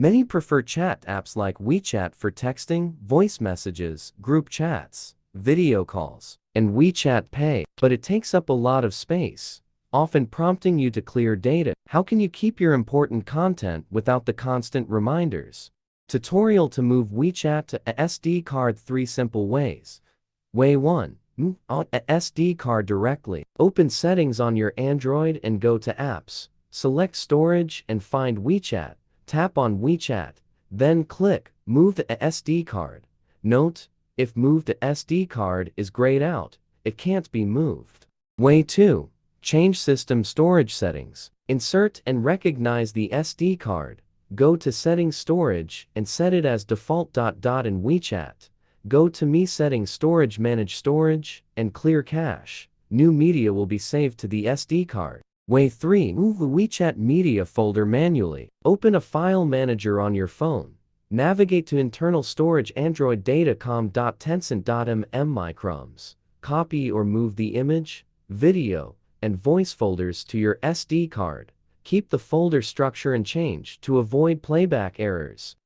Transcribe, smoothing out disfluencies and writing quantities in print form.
Many prefer chat apps like WeChat for texting, voice messages, group chats, video calls, and WeChat Pay, but it takes up a lot of space, often prompting you to clear data. How can you keep your important content without the constant reminders? Tutorial to move WeChat to a SD card. 3 simple ways. Way 1. Move a SD card directly. Open Settings on your Android and go to Apps. Select Storage and find WeChat. Tap on WeChat, then click Move the SD card. Note, if Move the SD card is grayed out, it can't be moved. Way 2. Change system storage settings. Insert and recognize the SD card. Go to Settings Storage and set it as default. In WeChat, go to Me Settings Storage, Manage Storage, and Clear Cache. New media will be saved to the SD card. Way 3. Move the WeChat media folder manually. Open a file manager on your phone. Navigate to Internal Storage, Android Datacom.Tencent.mm microns. Copy or move the image, video, and voice folders to your SD card. Keep the folder structure and change to avoid playback errors.